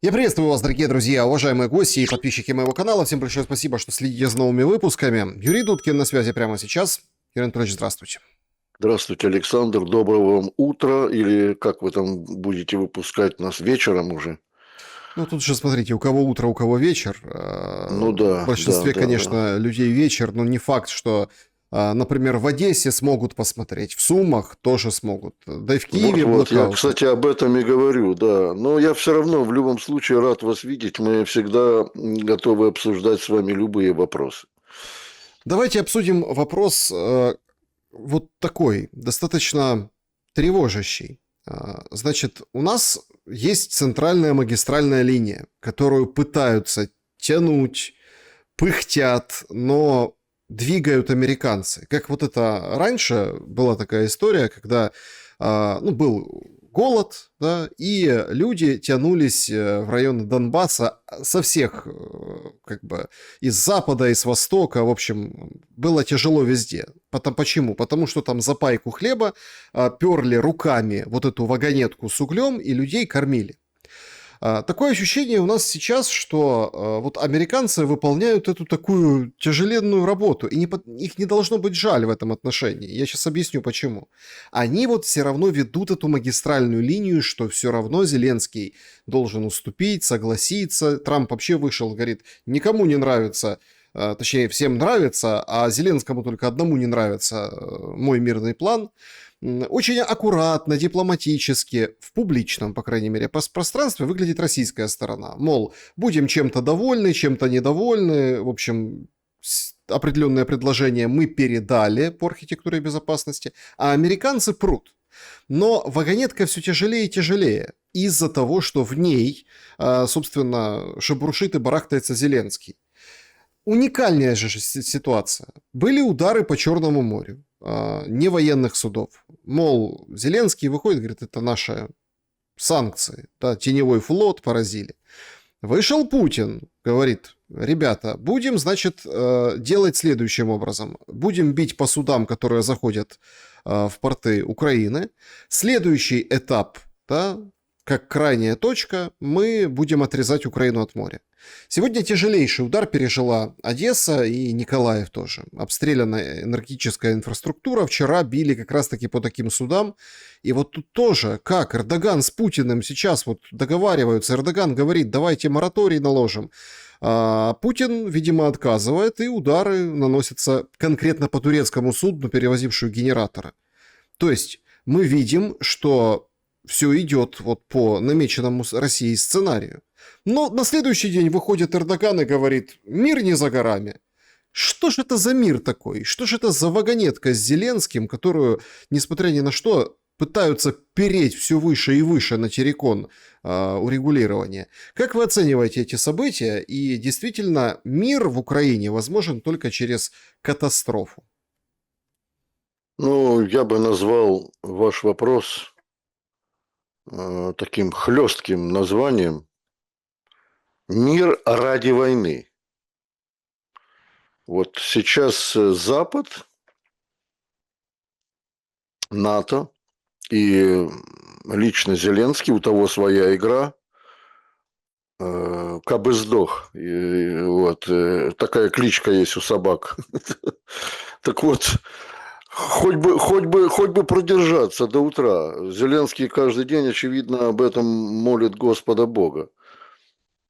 Я приветствую вас, дорогие друзья, уважаемые гости и подписчики моего канала. Всем большое спасибо, что следите за новыми выпусками. Юрий Дудкин на связи прямо сейчас. Юрий Анатольевич, здравствуйте. Здравствуйте, Александр. Доброго вам утра. Или как вы там будете выпускать нас вечером уже? Ну, тут же, смотрите, у кого утро, у кого вечер. Ну В да, да, большинстве, да, да. конечно, людей вечер, но не факт, что, например, в Одессе смогут посмотреть, в Сумах тоже смогут, да и в Киеве Вот, я, блэкауты. кстати, об этом и говорю, да. Но я все равно в любом случае рад вас видеть. Мы всегда готовы обсуждать с вами любые вопросы. Давайте обсудим вопрос вот такой, достаточно тревожащий. Значит, у нас есть центральная магистральная линия, которую пытаются тянуть, пыхтят, но двигают американцы. Как вот это раньше была такая история, когда был голод, да, и люди тянулись в районы Донбасса со всех, как бы, из запада, из востока, в общем, было тяжело везде. Почему? Потому что там за пайку хлеба перли руками вот эту вагонетку с углем и людей кормили. Такое ощущение у нас сейчас, что вот американцы выполняют эту такую тяжеленную работу, и их не должно быть жаль в этом отношении. Я сейчас объясню почему. Они вот все равно ведут эту магистральную линию, что все равно Зеленский должен уступить, согласиться. Трамп вообще вышел, говорит, никому не нравится, точнее, всем нравится, а Зеленскому только одному не нравится мой мирный план. Очень аккуратно, дипломатически, в публичном, по крайней мере, пространстве выглядит российская сторона. Мол, будем чем-то довольны, чем-то недовольны. В общем, определенное предложение мы передали по архитектуре безопасности, а американцы прут. Но вагонетка все тяжелее и тяжелее из-за того, что в ней, собственно, шебуршит и барахтается Зеленский. Уникальная же ситуация. Были удары по Черному морю, не военных судов. Мол, Зеленский выходит, говорит, это наши санкции, да, теневой флот поразили. Вышел Путин, говорит, ребята, будем, значит, делать следующим образом. Будем бить по судам, которые заходят в порты Украины. Следующий этап, да, как крайняя точка, мы будем отрезать Украину от моря. Сегодня тяжелейший удар пережила Одесса и Николаев тоже. Обстреляна энергетическая инфраструктура. Вчера били как раз-таки по таким судам. И вот тут тоже, как Эрдоган с Путиным сейчас вот договариваются. Эрдоган говорит, давайте мораторий наложим. А Путин, видимо, отказывает, и удары наносятся конкретно по турецкому судну, перевозившему генераторы. То есть мы видим, что все идет вот по намеченному Россией сценарию. Но на следующий день выходит Эрдоган и говорит, мир не за горами. Что ж это за мир такой? Что ж это за вагонетка с Зеленским, которую, несмотря ни на что, пытаются переть все выше и выше на террикон урегулирования? Как вы оцениваете эти события? И действительно, мир в Украине возможен только через катастрофу? Ну, я бы назвал ваш вопрос таким хлестким названием «Мир ради войны». Вот сейчас Запад, НАТО и лично Зеленский, у того своя игра, кабы сдох. И вот такая кличка есть у собак. Так вот, хоть бы продержаться до утра. Зеленский каждый день, очевидно, об этом молит Господа Бога.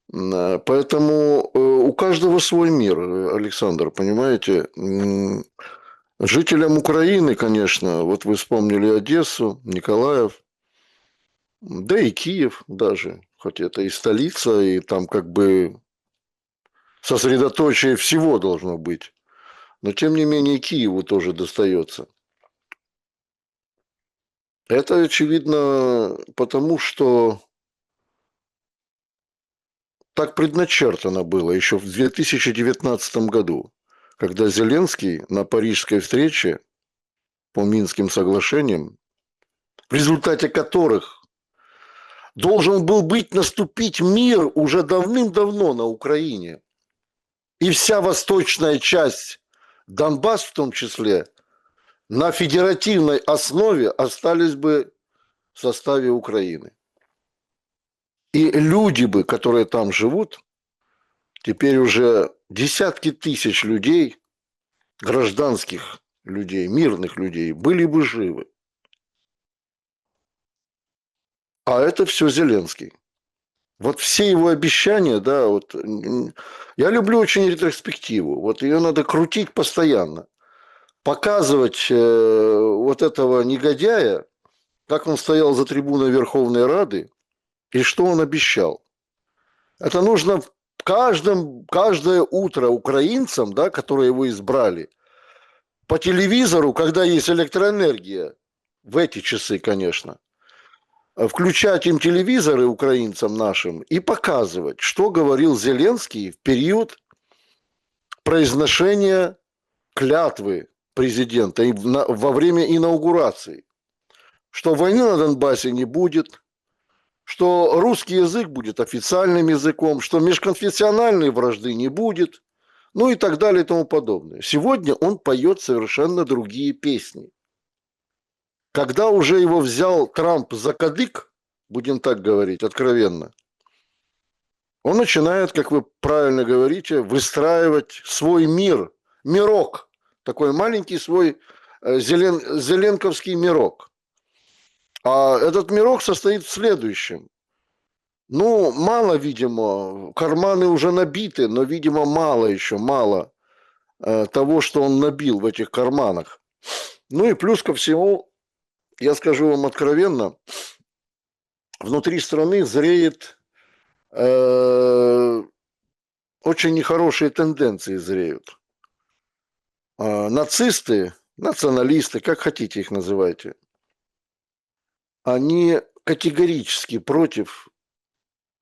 Поэтому у каждого свой мир, Александр, понимаете? Жителям Украины, конечно, вот вы вспомнили Одессу, Николаев, да и Киев даже, хоть это и столица, и там как бы сосредоточие всего должно быть. Но тем не менее Киеву тоже достается. Это очевидно потому, что так предначертано было еще в 2019 году, когда Зеленский на парижской встрече по Минским соглашениям, в результате которых должен был наступить мир уже давным-давно на Украине, и вся восточная часть, Донбасс в том числе, на федеративной основе остались бы в составе Украины. И люди бы, которые там живут, теперь уже десятки тысяч людей, гражданских людей, мирных людей, были бы живы. А это все Зеленский. Вот все его обещания, да, вот я люблю очень ретроспективу. Вот ее надо крутить постоянно, показывать вот этого негодяя, как он стоял за трибуной Верховной Рады и что он обещал. Это нужно каждое утро украинцам, да, которые его избрали, по телевизору, когда есть электроэнергия, в эти часы, конечно, включать им телевизоры украинцам нашим и показывать, что говорил Зеленский в период произношения клятвы президента во время инаугурации, что войны на Донбассе не будет, что русский язык будет официальным языком, что межконфессиональной вражды не будет, ну и так далее и тому подобное. Сегодня он поет совершенно другие песни. Когда уже его взял Трамп за кадык, будем так говорить откровенно, он начинает, как вы правильно говорите, выстраивать свой мир, мирок, такой маленький свой зеленковский мирок. А этот мирок состоит в следующем. Ну, мало, видимо, карманы уже набиты, но, видимо, мало того, что он набил в этих карманах. Ну и плюс ко всему, я скажу вам откровенно, внутри страны зреет очень нехорошие тенденции зреют. Нацисты, националисты, как хотите их называйте, они категорически против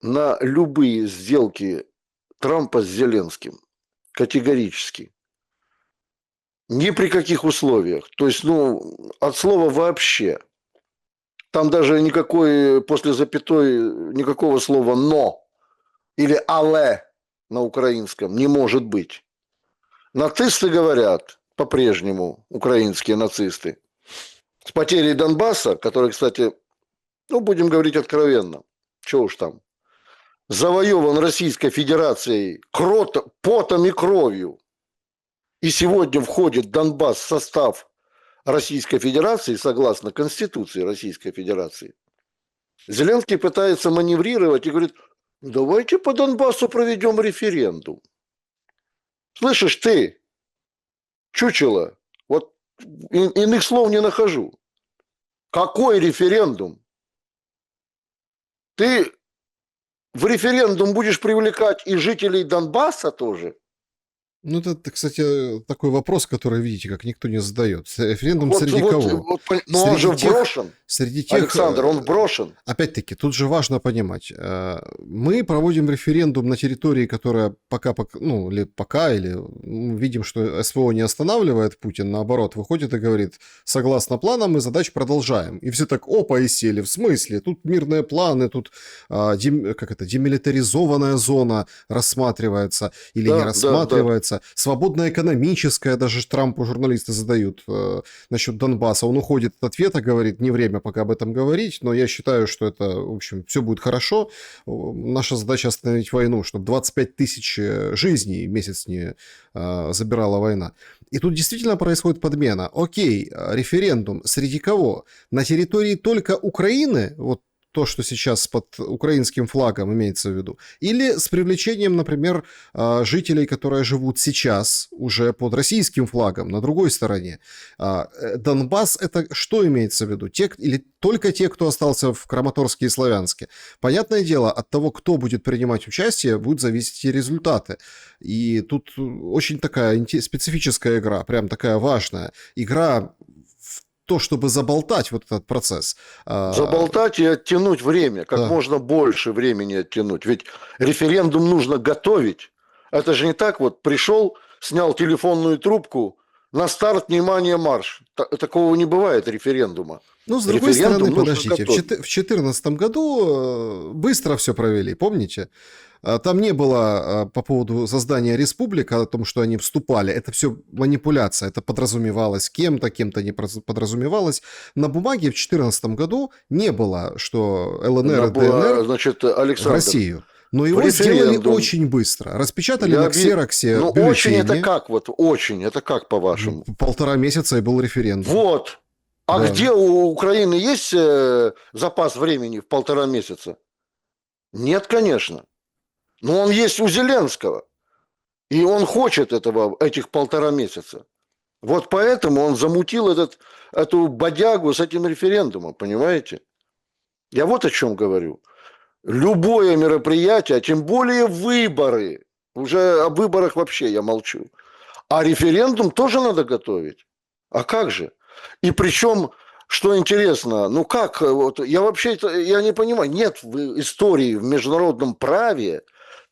на любые сделки Трампа с Зеленским. Категорически. Ни при каких условиях. То есть, ну, от слова вообще. Там даже никакой, после запятой, никакого слова «но» или «але» на украинском не может быть. Нацисты говорят, по-прежнему, украинские нацисты, с потерей Донбасса, который, кстати, ну, будем говорить откровенно, что уж там, завоеван Российской Федерацией потом и кровью, и сегодня входит Донбасс в состав Российской Федерации, согласно Конституции Российской Федерации, Зеленский пытается маневрировать и говорит, давайте по Донбассу проведем референдум. Слышишь, ты, чучело, вот иных слов не нахожу. Какой референдум? Ты в референдум будешь привлекать и жителей Донбасса тоже? Ну, это, кстати, такой вопрос, который, видите, как никто не задает. Референдум среди кого? Но он же брошен. Среди тех, Александр, он брошен. Опять-таки, тут же важно понимать. Мы проводим референдум на территории, которая или мы видим, что СВО не останавливает Путин, наоборот, выходит и говорит, согласно планам мы задач продолжаем. И все так, опа, и сели. В смысле? Тут мирные планы, тут демилитаризованная зона рассматривается или не рассматривается. Свободная экономическая, даже Трампу журналисты задают насчет Донбасса. Он уходит от ответа, говорит, не время пока об этом говорить, но я считаю, что это, в общем, все будет хорошо. Наша задача остановить войну, чтобы 25 тысяч жизней месяц не забирала война. И тут действительно происходит подмена. Окей, референдум среди кого? На территории только Украины, вот то, что сейчас под украинским флагом имеется в виду, или с привлечением, например, жителей, которые живут сейчас уже под российским флагом на другой стороне. Донбасс — это что имеется в виду? Или только те, кто остался в Краматорске и Славянске? Понятное дело, от того, кто будет принимать участие, будут зависеть и результаты. И тут очень такая специфическая игра, прям такая важная. Игра то, чтобы заболтать вот этот процесс. Заболтать и оттянуть время, как можно больше времени оттянуть. Ведь референдум нужно готовить. Это же не так вот пришел, снял телефонную трубку, на старт, внимание, марш. Такого не бывает референдума. Ну, с другой стороны, подождите, в 2014 году быстро все провели, помните? Там не было по поводу создания республик, о том, что они вступали. Это все манипуляция. Это подразумевалось кем-то, кем-то не подразумевалось. На бумаге в 2014 году не было, что ЛНР и ДНР Значит, в Александр, Россию. Но в его сделали референдум, очень быстро. Распечатали на ксероксе ну, очень это бюллетени. как, вот, очень, это как по-вашему? 1,5 месяца и был референдум. Вот. А Да. где у Украины есть запас времени в 1,5 месяца? Нет, конечно. Но он есть у Зеленского. И он хочет этих 1,5 месяца. Вот поэтому он замутил эту бодягу с этим референдумом, понимаете? Я вот о чем говорю. Любое мероприятие, а тем более выборы, уже о выборах вообще я молчу, а референдум тоже надо готовить. А как же? И причем, что интересно, ну как, вот, я вообще я не понимаю, нет в истории, в международном праве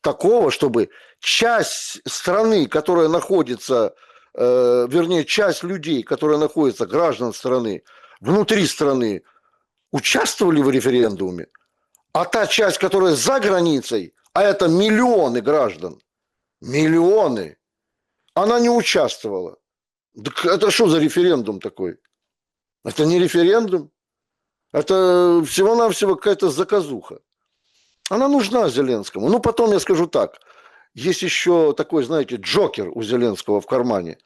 такого, чтобы часть страны, которая находится, вернее, часть людей, которые находятся, граждан страны, внутри страны, участвовали в референдуме, а та часть, которая за границей, а это миллионы граждан, миллионы, она не участвовала. Так это что за референдум такой? Это не референдум. Это всего-навсего какая-то заказуха. Она нужна Зеленскому. Ну, потом я скажу так. Есть еще такой, знаете, джокер у Зеленского в кармане.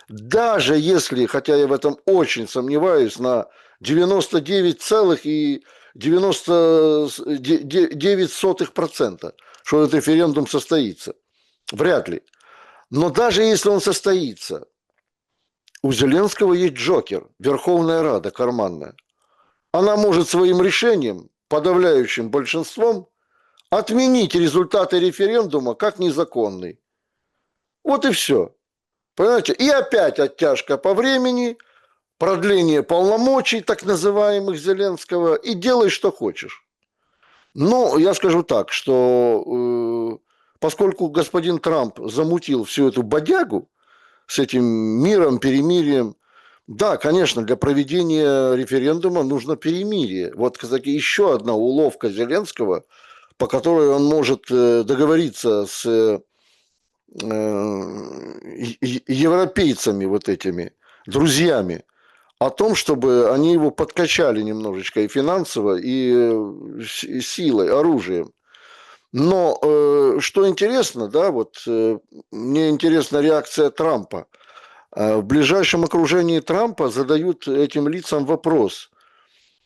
Даже если, хотя я в этом очень сомневаюсь, на 99,99%, что этот референдум состоится. Вряд ли. Но даже если он состоится, у Зеленского есть джокер, Верховная Рада карманная. Она может своим решением, подавляющим большинством, отменить результаты референдума как незаконный. Вот и все. Понимаете? И опять оттяжка по времени, продление полномочий, так называемых, Зеленского, и делай, что хочешь. Но я скажу так, что поскольку господин Трамп замутил всю эту бодягу с этим миром, перемирием, да, конечно, для проведения референдума нужно перемирие. Вот, кстати, еще одна уловка Зеленского, по которой он может договориться с европейцами вот этими, друзьями, о том, чтобы они его подкачали немножечко и финансово, и силой, оружием. Но что интересно, да, вот мне интересна реакция Трампа. В ближайшем окружении Трампа задают этим лицам вопрос.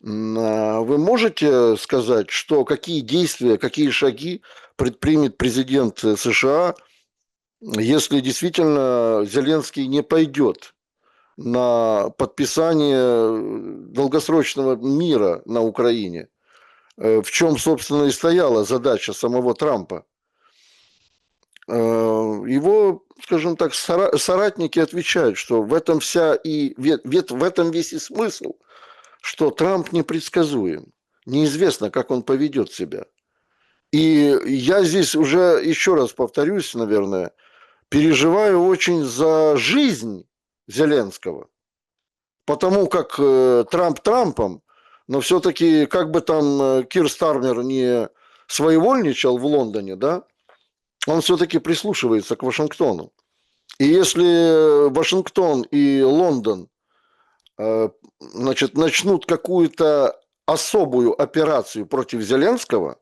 Вы можете сказать, что какие действия, какие шаги предпримет президент США, если действительно Зеленский не пойдет на подписание долгосрочного мира на Украине, в чем, собственно, и стояла задача самого Трампа. Его, скажем так, соратники отвечают, что в этом в этом весь и смысл, что Трамп непредсказуем. Неизвестно, как он поведет себя. И я здесь уже еще раз повторюсь, наверное, переживаю очень за жизнь Зеленского. Потому как Трамп Трампом, но все-таки как бы там Кир Стармер не своевольничал в Лондоне, да, он все-таки прислушивается к Вашингтону. И если Вашингтон и Лондон значит, начнут какую-то особую операцию против Зеленского,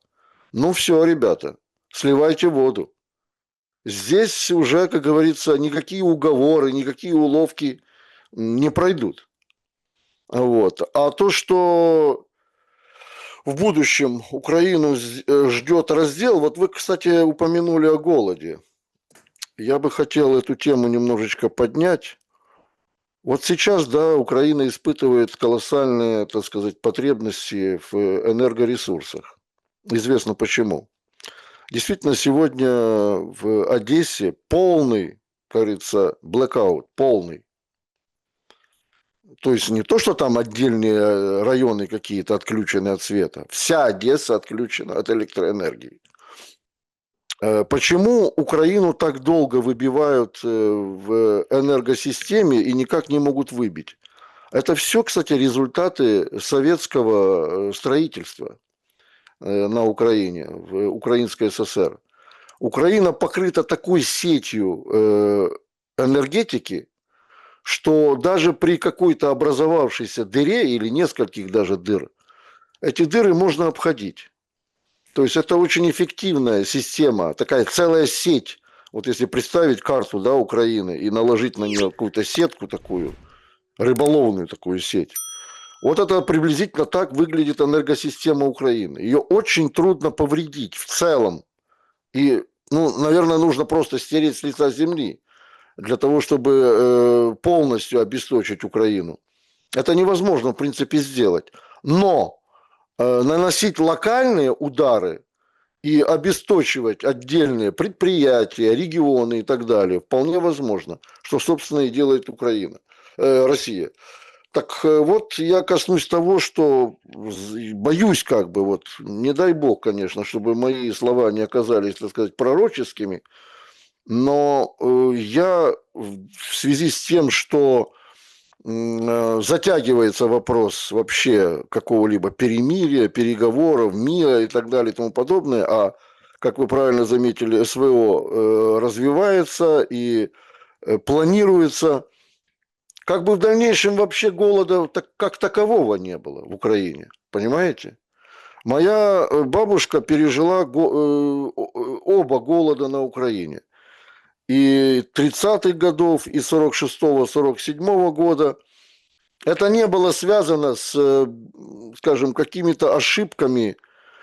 ну все, ребята, сливайте воду. Здесь уже, как говорится, никакие уговоры, никакие уловки не пройдут. Вот. А то, что в будущем Украину ждет раздел, вот вы, кстати, упомянули о голоде. Я бы хотел эту тему немножечко поднять. Вот сейчас, да, Украина испытывает колоссальные, так сказать, потребности в энергоресурсах. Известно почему. Действительно, сегодня в Одессе полный, как говорится, blackout, полный. То есть не то, что там отдельные районы какие-то отключены от света. Вся Одесса отключена от электроэнергии. Почему Украину так долго выбивают в энергосистеме и никак не могут выбить? Это все, кстати, результаты советского строительства на Украине, в Украинской ССР. Украина покрыта такой сетью энергетики, что даже при какой-то образовавшейся дыре или нескольких даже дыр, эти дыры можно обходить. То есть это очень эффективная система, такая целая сеть. Вот если представить карту, да, Украины и наложить на нее какую-то сетку такую, рыболовную такую сеть, вот это приблизительно так выглядит энергосистема Украины. Ее очень трудно повредить в целом. И, ну, наверное, нужно просто стереть с лица земли для того, чтобы полностью обесточить Украину. Это невозможно, в принципе, сделать. Но наносить локальные удары и обесточивать отдельные предприятия, регионы и так далее вполне возможно, что, собственно, и делает Украина, Россия. Так вот, я коснусь того, что боюсь как бы, вот, не дай бог, конечно, чтобы мои слова не оказались, так сказать, пророческими, но я в связи с тем, что затягивается вопрос вообще какого-либо перемирия, переговоров, мира и так далее и тому подобное, а, как вы правильно заметили, СВО развивается и планируется, как бы в дальнейшем вообще голода как такового не было в Украине, понимаете? Моя бабушка пережила оба голода на Украине. И 30-х годов, и 46-го, 47-го года. Это не было связано с, скажем, какими-то ошибками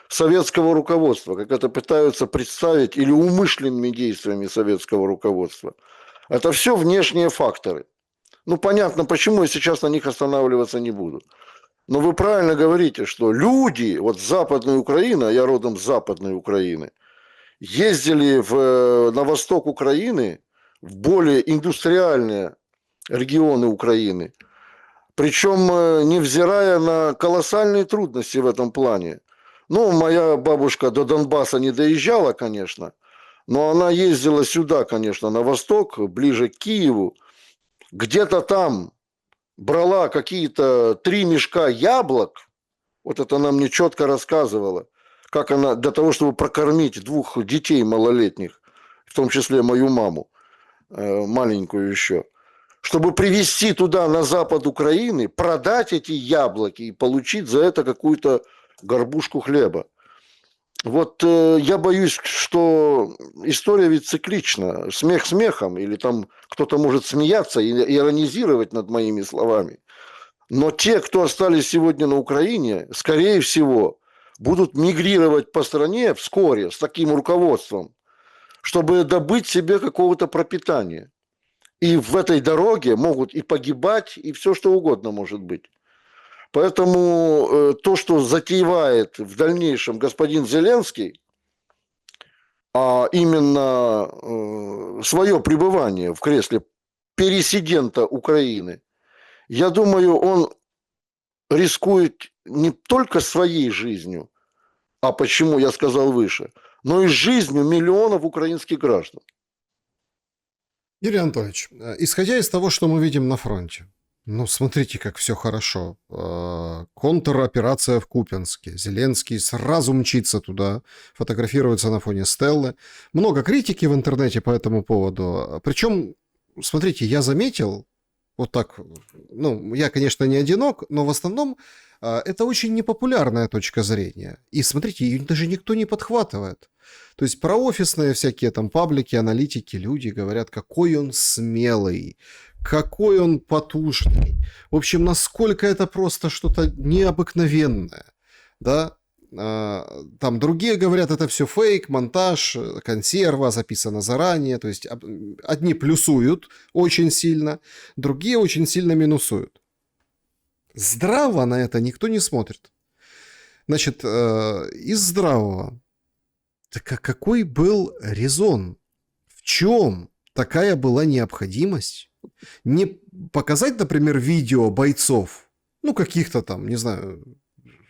советского руководства, как это пытаются представить, или умышленными действиями советского руководства. Это все внешние факторы. Ну, понятно, почему я сейчас на них останавливаться не буду. Но вы правильно говорите, что люди, вот с Западной Украины, а я родом с Западной Украины, ездили на восток Украины, в более индустриальные регионы Украины, причем невзирая на колоссальные трудности в этом плане. Ну, моя бабушка до Донбасса не доезжала, конечно, но она ездила сюда, конечно, на восток, ближе к Киеву, где-то там брала какие-то 3 мешка яблок, вот это она мне четко рассказывала, как она для того, чтобы прокормить 2 детей малолетних, в том числе мою маму, маленькую еще, чтобы привезти туда, на запад Украины, продать эти яблоки и получить за это какую-то горбушку хлеба. Вот я боюсь, что история ведь циклична. Смех смехом, или там кто-то может смеяться и иронизировать над моими словами. Но те, кто остались сегодня на Украине, скорее всего, будут мигрировать по стране вскоре с таким руководством, чтобы добыть себе какого-то пропитания. И в этой дороге могут и погибать, и все что угодно может быть. Поэтому то, что затевает в дальнейшем господин Зеленский, а именно свое пребывание в кресле пересидента Украины, я думаю, он рискует не только своей жизнью, а почему я сказал выше, но и жизнью миллионов украинских граждан. Юрий Анатольевич, исходя из того, что мы видим на фронте, ну, смотрите, как все хорошо. Контроперация в Купянске. Зеленский сразу мчится туда, фотографируется на фоне Стеллы. Много критики в интернете по этому поводу. Причем, смотрите, я заметил, вот так, ну, я, конечно, не одинок, но в основном это очень непопулярная точка зрения. И смотрите, ее даже никто не подхватывает. То есть про офисные всякие там паблики, аналитики, люди говорят, какой он смелый, какой он потужный. В общем, насколько это просто что-то необыкновенное. Да? Там другие говорят, это все фейк, монтаж, консерва, записано заранее. То есть одни плюсуют очень сильно, другие очень сильно минусуют. Здраво на это никто не смотрит. Значит, из здравого. Так а какой был резон? В чем такая была необходимость? Не показать, например, видео бойцов, ну, каких-то там, не знаю,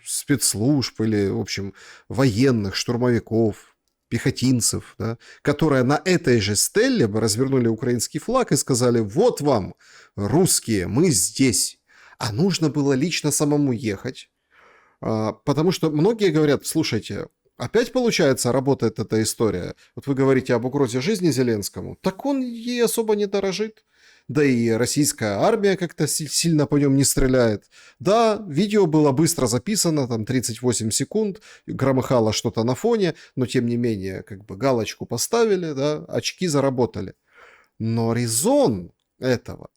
спецслужб или, в общем, военных, штурмовиков, пехотинцев, да, которые на этой же стелле бы развернули украинский флаг и сказали, вот вам, русские, мы здесь. А нужно было лично самому ехать, потому что многие говорят, слушайте, опять, получается, работает эта история. Вот вы говорите об угрозе жизни Зеленскому. Так он ей особо не дорожит. Да и российская армия как-то сильно по нем не стреляет. Да, видео было быстро записано, там 38 секунд, громыхало что-то на фоне, но тем не менее, как бы галочку поставили, да, очки заработали. Но резон этого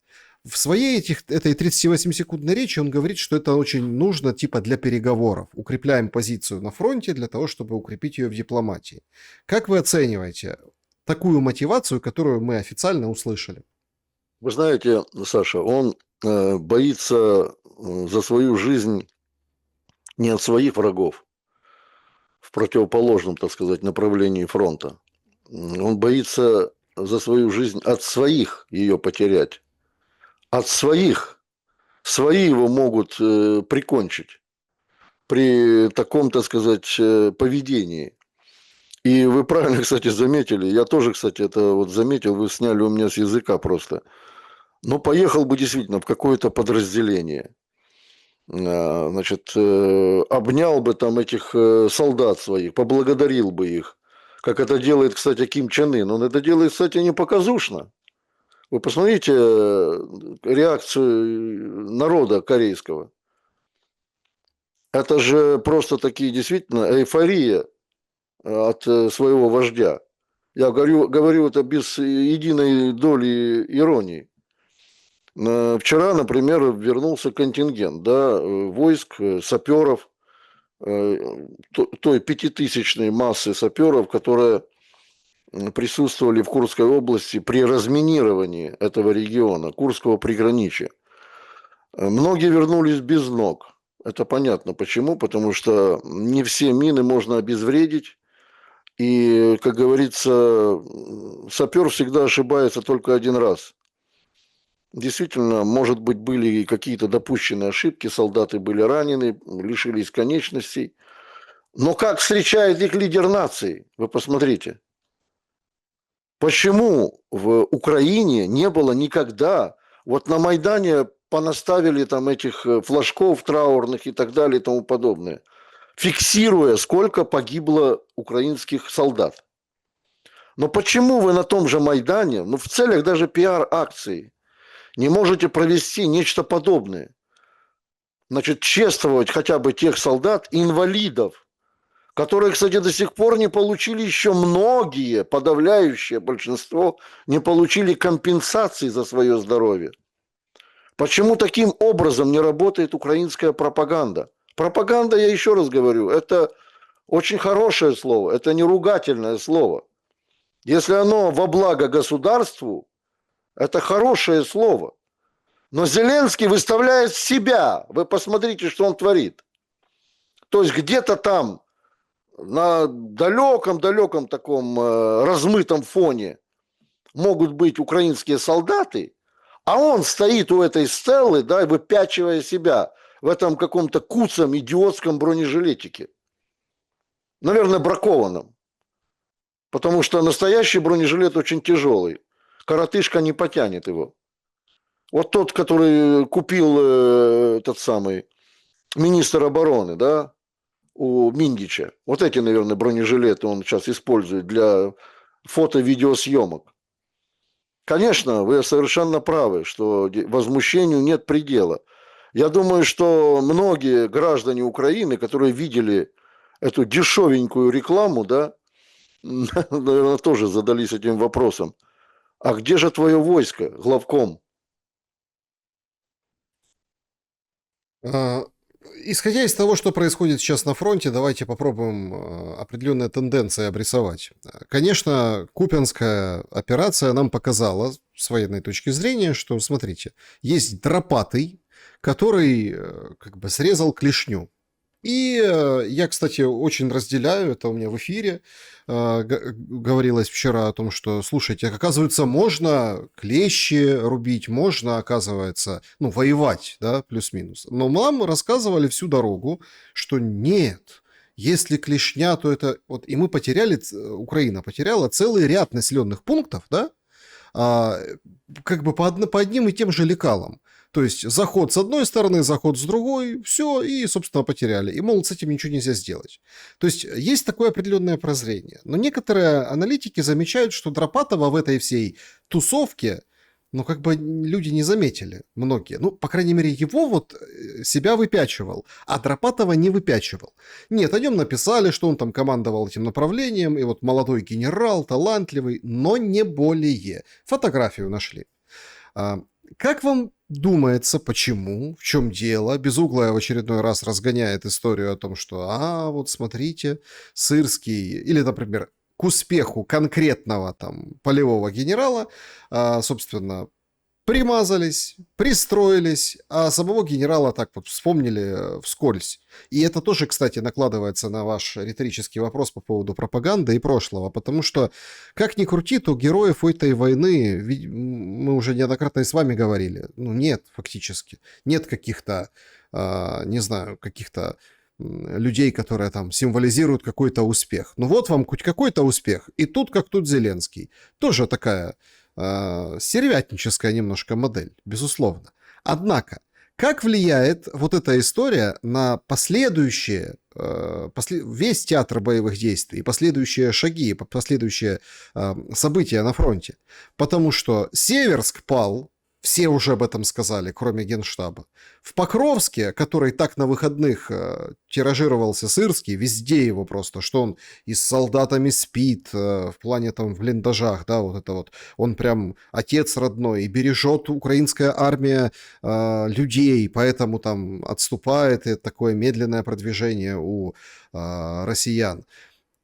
в своей этой 38-секундной речи он говорит, что это очень нужно типа для переговоров. Укрепляем позицию на фронте для того, чтобы укрепить ее в дипломатии. Как вы оцениваете такую мотивацию, которую мы официально услышали? Вы знаете, Саша, он боится за свою жизнь не от своих врагов, в противоположном, так сказать, направлении фронта. Он боится за свою жизнь от своих ее потерять. От своих. Свои его могут прикончить при таком, так сказать, поведении. И вы правильно, кстати, заметили. Я тоже, кстати, это вот заметил. Вы сняли у меня с языка просто. Но поехал бы действительно в какое-то подразделение. Значит, обнял бы там этих солдат своих, поблагодарил бы их. Как это делает, кстати, Ким Чен Ын. Он это делает, кстати, не показушно. Вы посмотрите реакцию народа корейского. Это же просто такие действительно эйфория от своего вождя. Я говорю это без единой доли иронии. Вчера, например, вернулся контингент, да, войск, саперов, той пятитысячной массы саперов, которые присутствовали в Курской области при разминировании этого региона, Курского приграничья. Многие вернулись без ног. Это понятно почему, потому что не все мины можно обезвредить. И, как говорится, сапер всегда ошибается только один раз. Действительно, может быть, были какие-то допущенные ошибки, солдаты были ранены, лишились конечностей. Но как встречает их лидер нации? Вы посмотрите. Почему в Украине не было никогда, вот на Майдане понаставили там этих флажков траурных и так далее и тому подобное, фиксируя, сколько погибло украинских солдат. Но почему вы на том же Майдане, ну в целях даже пиар-акции, не можете провести нечто подобное? Значит, чествовать хотя бы тех солдат, инвалидов, которые, кстати, до сих пор не получили еще многие, подавляющее большинство, не получили компенсации за свое здоровье. Почему таким образом не работает украинская пропаганда? Пропаганда, я еще раз говорю, это очень хорошее слово, это не ругательное слово. Если оно во благо государству, это хорошее слово. Но Зеленский выставляет себя. Вы посмотрите, что он творит. То есть где-то там на далеком-далеком таком размытом фоне могут быть украинские солдаты, а он стоит у этой стелы, да, выпячивая себя в этом каком-то куцом идиотском бронежилетике. Наверное, бракованном. Потому что настоящий бронежилет очень тяжелый. Коротышка не потянет его. Вот тот, который купил этот самый министр обороны, да, у Миндича. Вот эти, наверное, бронежилеты он сейчас использует для фото-видеосъемок. Конечно, вы совершенно правы, что возмущению нет предела. Я думаю, что многие граждане Украины, которые видели эту дешевенькую рекламу, да, наверное, тоже задались этим вопросом. А где же твое войско, главком? Исходя из того, что происходит сейчас на фронте, давайте попробуем определенные тенденции обрисовать. Конечно, Купянская операция нам показала с военной точки зрения, что, смотрите, есть Дропатый, который как бы срезал клешню. И я, кстати, очень разделяю, это у меня в эфире говорилось вчера о том, что, слушайте, оказывается, можно клещи рубить, можно, оказывается, ну, воевать, да, плюс-минус. Но нам рассказывали всю дорогу, что нет, если клешня, то это... Вот, и мы потеряли, Украина потеряла целый ряд населенных пунктов, да, а, как бы по одним и тем же лекалам. То есть заход с одной стороны, заход с другой, все, и, собственно, потеряли. И, мол, с этим ничего нельзя сделать. То есть есть такое определенное прозрение. Но некоторые аналитики замечают, что Дропатова в этой всей тусовке, ну, как бы люди не заметили, многие. Ну, по крайней мере, его вот себя выпячивал, а Дропатова не выпячивал. Нет, о нем написали, что он там командовал этим направлением, и вот молодой генерал, талантливый, но не более. Фотографию нашли. А, Как вам думается, почему, в чем дело? Безуглая в очередной раз разгоняет историю о том, что, вот смотрите, Сырский, или, например, к успеху конкретного там полевого генерала, собственно, примазались, пристроились, а самого генерала так вот вспомнили вскользь. И это тоже, кстати, накладывается на ваш риторический вопрос по поводу пропаганды и прошлого, потому что, как ни крути, то героев этой войны, мы уже неоднократно и с вами говорили, ну нет, фактически. Нет каких-то, не знаю, каких-то людей, которые там символизируют какой-то успех. Ну вот вам хоть какой-то успех. И тут, как тут Зеленский. Тоже такая стервятническая немножко модель, безусловно. Однако, как влияет вот эта история на последующие, весь театр боевых действий, последующие шаги, последующие события на фронте? Потому что Северск пал, все уже об этом сказали, кроме Генштаба. В Покровске, который так на выходных тиражировался Сырский, везде его просто, что он и с солдатами спит, в плане там в блиндажах, да, вот это вот. Он прям отец родной, и бережет украинская армия людей, поэтому там отступает, и такое медленное продвижение у россиян.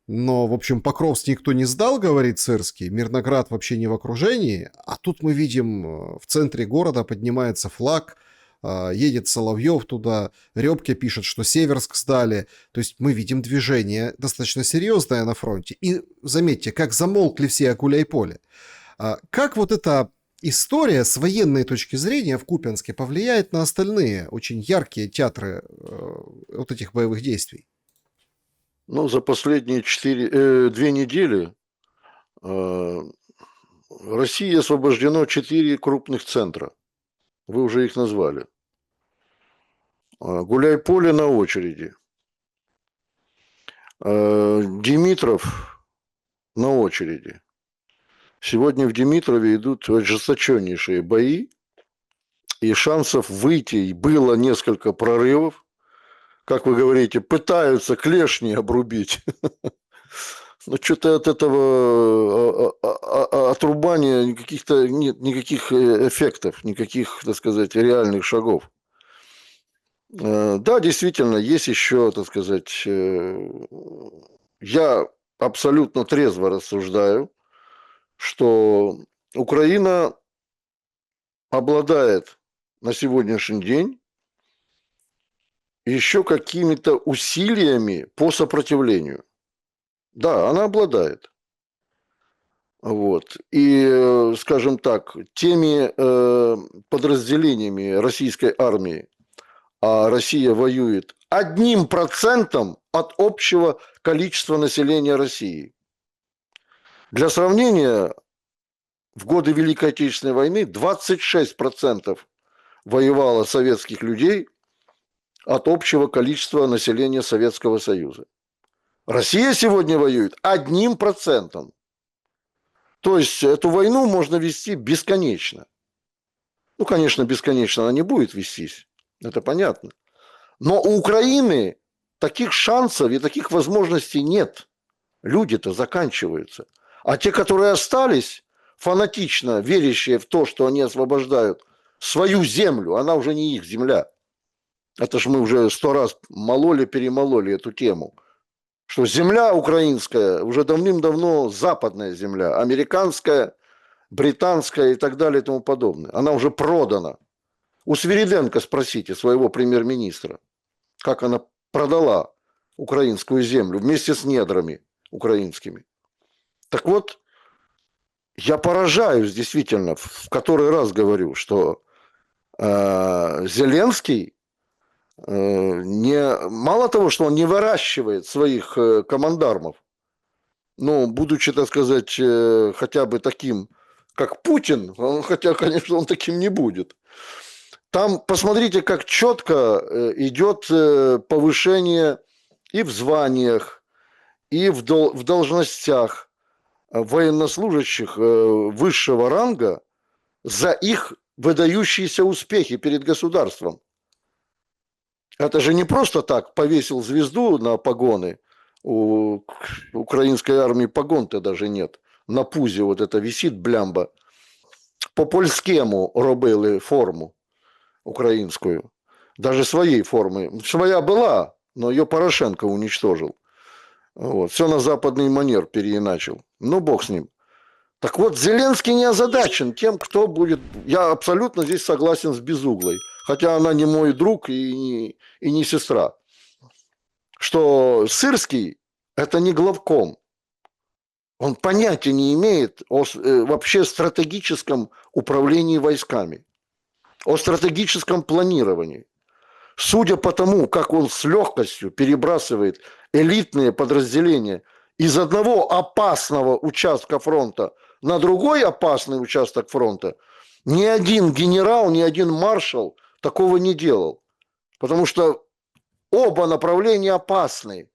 Но, в общем, Покровск никто не сдал, говорит Сырский, Мирноград вообще не в окружении, а тут мы видим, в центре города поднимается флаг, едет Соловьев туда, Рёбке пишет, что Северск сдали, то есть мы видим движение достаточно серьезное на фронте. И заметьте, как замолкли все Гуляйполе. Как вот эта история с военной точки зрения в Купянске повлияет на остальные очень яркие театры вот этих боевых действий? Ну, за последние 2 недели России освобождено 4 крупных центра. Вы уже их назвали. Гуляйполе на очереди. Димитров на очереди. Сегодня в Димитрове идут ожесточеннейшие бои, и шансов выйти было несколько прорывов. Как вы говорите, пытаются клешни обрубить. Но что-то от этого отрубания никаких-то нет никаких эффектов, никаких, так сказать, реальных шагов. Да, действительно, есть еще, так сказать, я абсолютно трезво рассуждаю, что Украина обладает на сегодняшний день еще какими-то усилиями по сопротивлению. Да, она обладает. Вот. И, скажем так, теми подразделениями российской армии, а Россия воюет 1% от общего количества населения России. Для сравнения, в годы Великой Отечественной войны 26% воевало советских людей от общего количества населения Советского Союза. Россия сегодня воюет 1%. То есть эту войну можно вести бесконечно. Ну, конечно, бесконечно она не будет вестись, это понятно. Но у Украины таких шансов и таких возможностей нет. Люди-то заканчиваются. А те, которые остались, фанатично верящие в то, что они освобождают свою землю, она уже не их земля. Это ж мы уже 100 раз мололи-перемололи эту тему. Что земля украинская уже давным-давно западная земля, американская, британская и так далее и тому подобное. Она уже продана. У Свириденко спросите, своего премьер-министра, как она продала украинскую землю вместе с недрами украинскими. Так вот, я поражаюсь действительно, в который раз говорю, что Зеленский мало того, что он не выращивает своих командармов, но будучи, так сказать, хотя бы таким как Путин, хотя, конечно, он таким не будет. Там посмотрите, как четко идет повышение и в званиях, и в должностях военнослужащих высшего ранга за их выдающиеся успехи перед государством. Это же не просто так повесил звезду на погоны. У украинской армии погон-то даже нет. На пузе вот это висит блямба. По польському робили форму украинскую. Даже своей формы. Своя была, но ее Порошенко уничтожил. Вот. Все на западный манер переиначил. Ну, бог с ним. Так вот, Зеленский не озадачен тем, кто будет... Я абсолютно здесь согласен с Безуглой. Хотя она не мой друг и не сестра. Что Сырский – это не главком. Он понятия не имеет о вообще стратегическом управлении войсками. О стратегическом планировании. Судя по тому, как он с легкостью перебрасывает элитные подразделения из одного опасного участка фронта на другой опасный участок фронта, ни один генерал, ни один маршал такого не делал. Потому что оба направления опасны.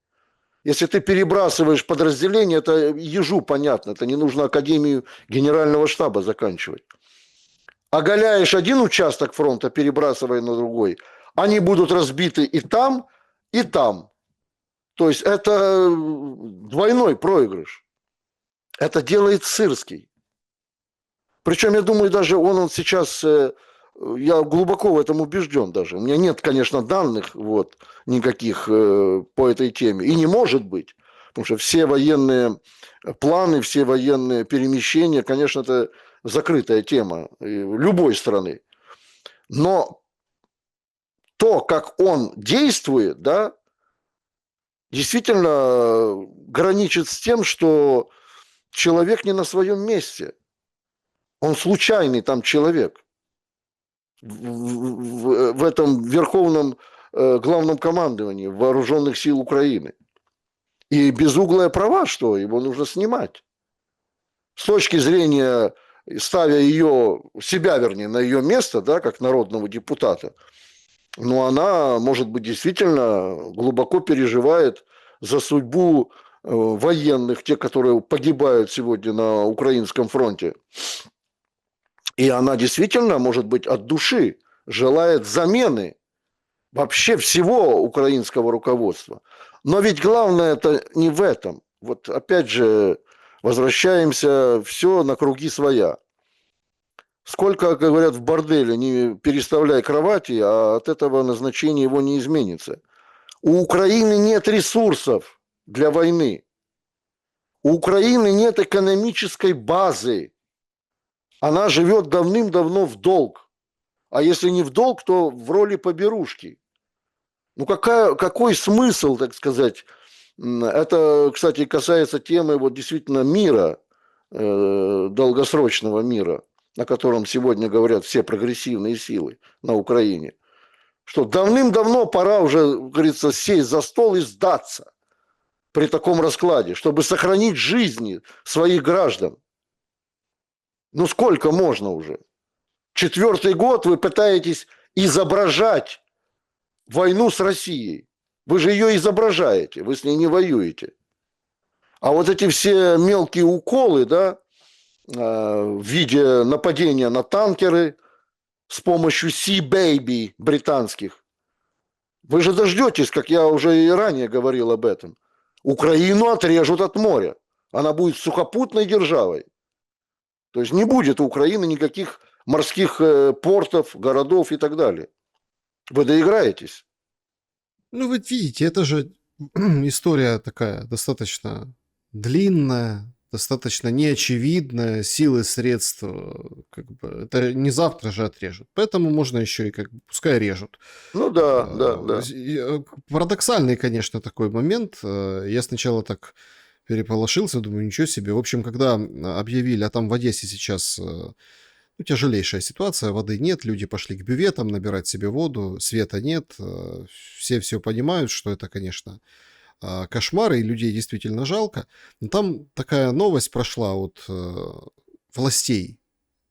Если ты перебрасываешь подразделение, это ежу понятно, это не нужно Академию Генерального штаба заканчивать. Оголяешь один участок фронта, перебрасывая на другой, они будут разбиты и там, и там. То есть это двойной проигрыш. Это делает Сырский. Причем, я думаю, даже он сейчас, я глубоко в этом убежден даже. У меня нет, конечно, данных вот, никаких по этой теме. И не может быть. Потому что все военные планы, все военные перемещения, конечно, это закрытая тема любой страны. Но то, как он действует, да, действительно граничит с тем, что человек не на своем месте. Он случайный там человек в этом верховном главном командовании вооруженных сил Украины. И Безуглая права, что его нужно снимать. С точки зрения, ставя ее, себя, вернее, на ее место, да, как народного депутата, но она, может быть, действительно глубоко переживает за судьбу военных, те, которые погибают сегодня на украинском фронте. И она действительно, может быть, от души желает замены вообще всего украинского руководства. Но ведь главное это не в этом. Вот опять же, возвращаемся все на круги своя. Сколько, как говорят в борделе, не переставляй кровати, а от этого назначение его не изменится. У Украины нет ресурсов для войны. У Украины нет экономической базы. Она живет давным-давно в долг. А если не в долг, то в роли поберушки. Ну какой смысл, так сказать? Это, кстати, касается темы вот действительно мира, долгосрочного мира, о котором сегодня говорят все прогрессивные силы на Украине. Что давным-давно пора уже, как говорится, сесть за стол и сдаться при таком раскладе, чтобы сохранить жизни своих граждан. Ну сколько можно уже? 4-й год вы пытаетесь изображать войну с Россией. Вы же ее изображаете, вы с ней не воюете. А вот эти все мелкие уколы, да, в виде нападения на танкеры с помощью Sea Baby британских, вы же дождетесь, как я уже и ранее говорил об этом, Украину отрежут от моря. Она будет сухопутной державой. То есть не будет у Украины никаких морских портов, городов и так далее. Вы доиграетесь. Ну, вы видите, это же история такая достаточно длинная, достаточно неочевидная, силы, средств, как бы, это не завтра же отрежут. Поэтому можно еще и как бы, пускай режут. Ну да, да, да. Парадоксальный, конечно, такой момент. Я сначала так переполошился, думаю, ничего себе. В общем, когда объявили, а там в Одессе сейчас ну, тяжелейшая ситуация, воды нет, люди пошли к бюветам набирать себе воду, света нет, все понимают, что это, конечно, кошмар, и людей действительно жалко. Но там такая новость прошла от властей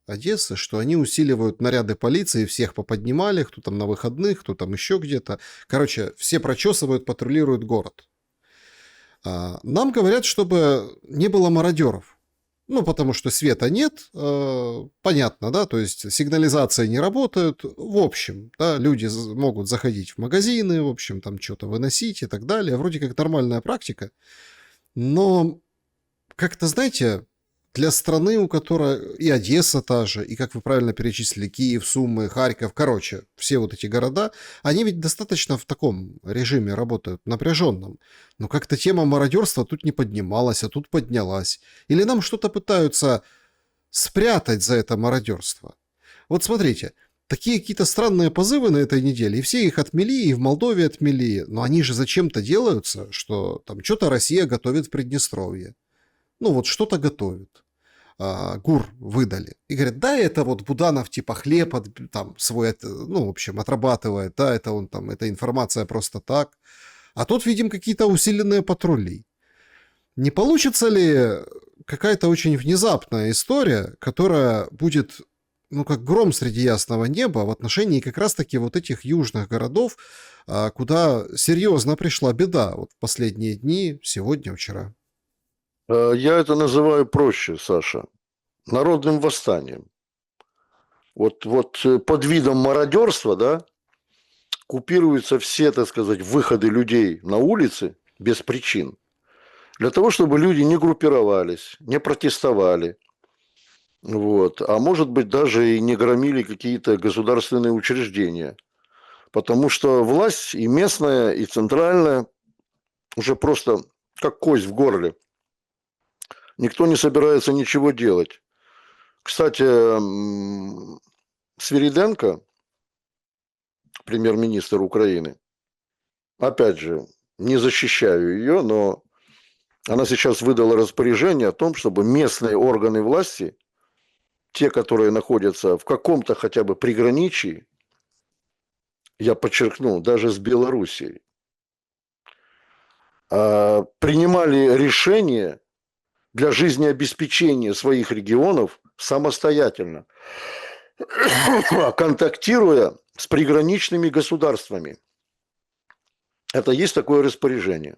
Одессы, что они усиливают наряды полиции, всех поподнимали, кто там на выходных, кто там еще где-то. Короче, все прочесывают, патрулируют город. Нам говорят, чтобы не было мародеров. Ну, потому что света нет, понятно, да, то есть сигнализация не работает. В общем, да, люди могут заходить в магазины, в общем, там что-то выносить и так далее. Вроде как нормальная практика. Но как-то, знаете, для страны, у которой и Одесса та же, и, как вы правильно перечислили, Киев, Сумы, Харьков, короче, все вот эти города, они ведь достаточно в таком режиме работают, напряженном. Но как-то тема мародерства тут не поднималась, а тут поднялась. Или нам что-то пытаются спрятать за это мародерство. Вот смотрите, такие какие-то странные позывы на этой неделе, и все их отмели, и в Молдове отмели, но они же зачем-то делаются, что там что-то Россия готовит в Приднестровье. Ну вот что-то готовит. ГУР выдали. И говорят, да, это вот Буданов типа хлеб там свой, ну, в общем, отрабатывает, да, это он там, эта информация просто так. А тут видим какие-то усиленные патрули. Не получится ли какая-то очень внезапная история, которая будет, ну, как гром среди ясного неба в отношении как раз-таки вот этих южных городов, куда серьезно пришла беда вот в последние дни, сегодня, вчера? Я это называю проще, Саша, народным восстанием. Вот под видом мародерства, да, купируются все, так сказать, выходы людей на улицы без причин. Для того, чтобы люди не группировались, не протестовали, вот, а может быть даже и не громили какие-то государственные учреждения. Потому что власть и местная, и центральная уже просто как кость в горле. Никто не собирается ничего делать. Кстати, Свириденко, премьер-министр Украины, опять же, не защищаю ее, но она сейчас выдала распоряжение о том, чтобы местные органы власти, те, которые находятся в каком-то хотя бы приграничии, я подчеркну, даже с Белоруссией, принимали решения для жизнеобеспечения своих регионов самостоятельно, контактируя с приграничными государствами. Это есть такое распоряжение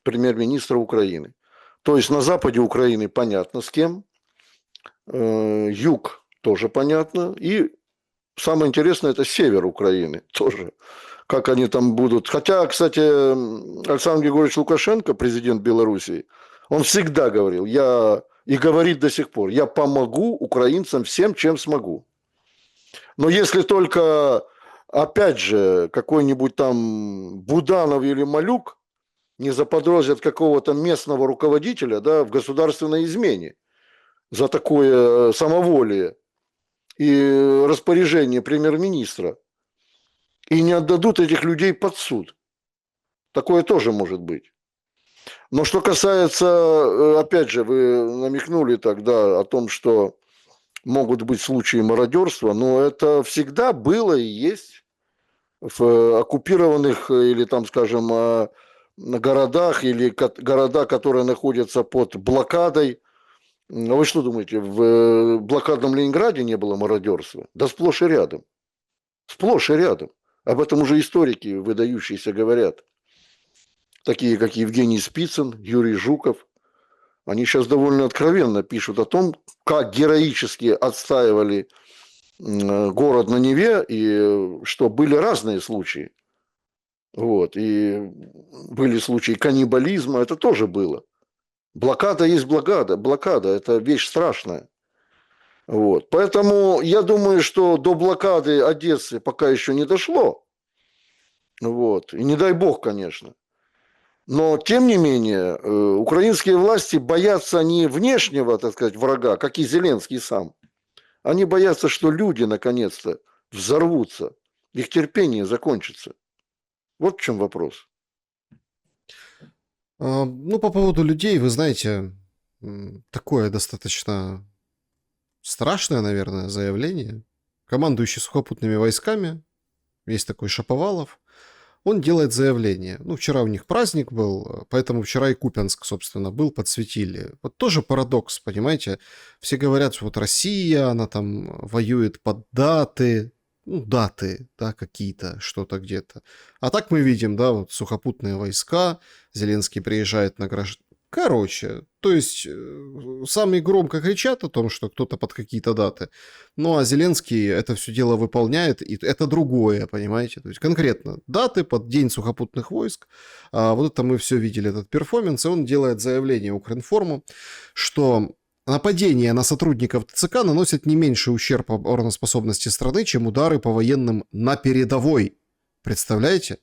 премьер-министра Украины. То есть на западе Украины понятно с кем, юг тоже понятно, и самое интересное это север Украины тоже. Как они там будут. Хотя, кстати, Александр Григорьевич Лукашенко, президент Белоруссии, он всегда говорил, и говорит до сих пор, я помогу украинцам всем, чем смогу. Но если только, опять же, какой-нибудь там Буданов или Малюк не заподозрят какого-то местного руководителя, да, в государственной измене за такое самоволие и распоряжение премьер-министра, и не отдадут этих людей под суд. Такое тоже может быть. Но что касается, опять же, вы намекнули тогда о том, что могут быть случаи мародерства, но это всегда было и есть в оккупированных или там, скажем, городах или города, которые находятся под блокадой. А вы что думаете, в блокадном Ленинграде не было мародерства? Да сплошь и рядом. Сплошь и рядом. Об этом уже историки выдающиеся говорят. Такие, как Евгений Спицын, Юрий Жуков. Они сейчас довольно откровенно пишут о том, как героически отстаивали город на Неве, и что были разные случаи. Вот. И были случаи каннибализма, это тоже было. Блокада есть блокада. Блокада – это вещь страшная. Вот. Поэтому я думаю, что до блокады Одессы пока еще не дошло. Вот. И не дай бог, конечно. Но, тем не менее, украинские власти боятся не внешнего, так сказать, врага, как и Зеленский сам. Они боятся, что люди, наконец-то, взорвутся. Их терпение закончится. Вот в чем вопрос. Ну, по поводу людей, вы знаете, такое достаточно страшное, наверное, заявление. Командующий сухопутными войсками, есть такой Шаповалов, он делает заявление. Ну, вчера у них праздник был, поэтому вчера и Купянск, собственно, был, подсветили. Вот тоже парадокс, понимаете? Все говорят, что вот Россия, она там воюет под даты, ну, даты, да, какие-то, что-то где-то. А так мы видим, да, вот сухопутные войска, Зеленский приезжает на граждан. Короче, то есть сами громко кричат о том, что кто-то под какие-то даты, ну а Зеленский это все дело выполняет, и это другое, понимаете? То есть конкретно даты под День сухопутных войск, вот это мы все видели, этот перформанс, и он делает заявление Укринформу, что нападения на сотрудников ТЦК наносят не меньший ущерб обороноспособности страны, чем удары по военным на передовой. Представляете?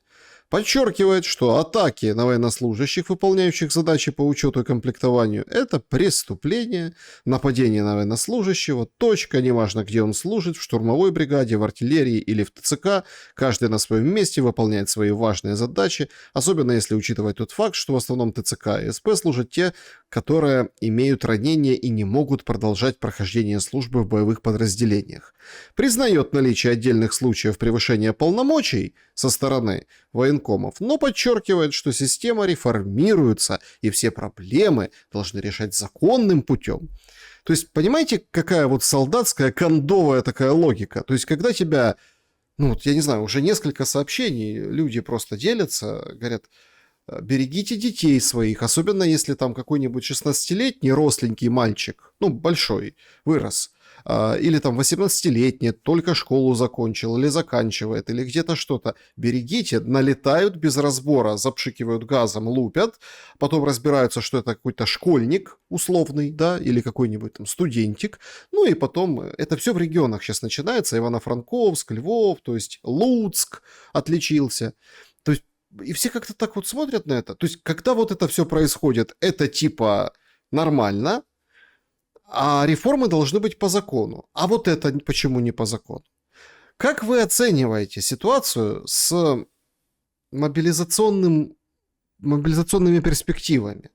Подчеркивает, что атаки на военнослужащих, выполняющих задачи по учету и комплектованию, это преступление, нападение на военнослужащего, точка, неважно где он служит, в штурмовой бригаде, в артиллерии или в ТЦК, каждый на своем месте выполняет свои важные задачи, особенно если учитывать тот факт, что в основном ТЦК и СП служат те, которые имеют ранения и не могут продолжать прохождение службы в боевых подразделениях. Признает наличие отдельных случаев превышения полномочий со стороны военкомов, но подчеркивает, что система реформируется и все проблемы должны решать законным путем. То есть, понимаете, какая вот солдатская кондовая такая логика? То есть, когда тебя, ну вот я не знаю, уже несколько сообщений, люди просто делятся, говорят, берегите детей своих, особенно если там какой-нибудь 16-летний росленький мальчик, ну, большой, вырос, или там 18-летний, только школу закончил, или заканчивает, или где-то что-то. Берегите, налетают без разбора, запшикивают газом, лупят, потом разбираются, что это какой-то школьник условный, да, или какой-нибудь там студентик, ну и потом это все в регионах сейчас начинается, Ивано-Франковск, Львов, то есть Луцк отличился. То есть и все как-то так вот смотрят на это. То есть, когда вот это все происходит, это типа нормально, а реформы должны быть по закону. А вот это почему не по закону? Как вы оцениваете ситуацию с мобилизационными перспективами?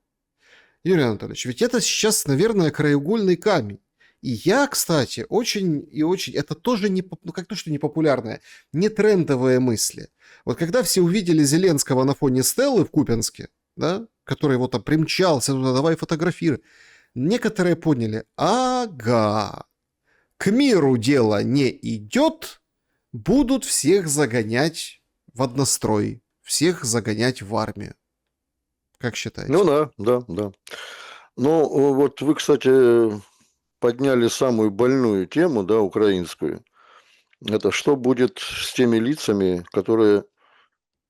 Юрий Анатольевич, ведь это сейчас, наверное, краеугольный камень. И я, кстати, очень и очень... Это тоже не, ну, как то, что не популярное, не трендовые мысли. Вот когда все увидели Зеленского на фоне Стеллы в Купянске, да, который вот там примчался туда, давай фотографируй, некоторые поняли, ага, к миру дело не идет, будут всех загонять в однострой, всех загонять в армию. Как считаете? Ну да, да, да. Ну, вот вы, кстати, подняли самую больную тему, да, украинскую. Это что будет с теми лицами, которые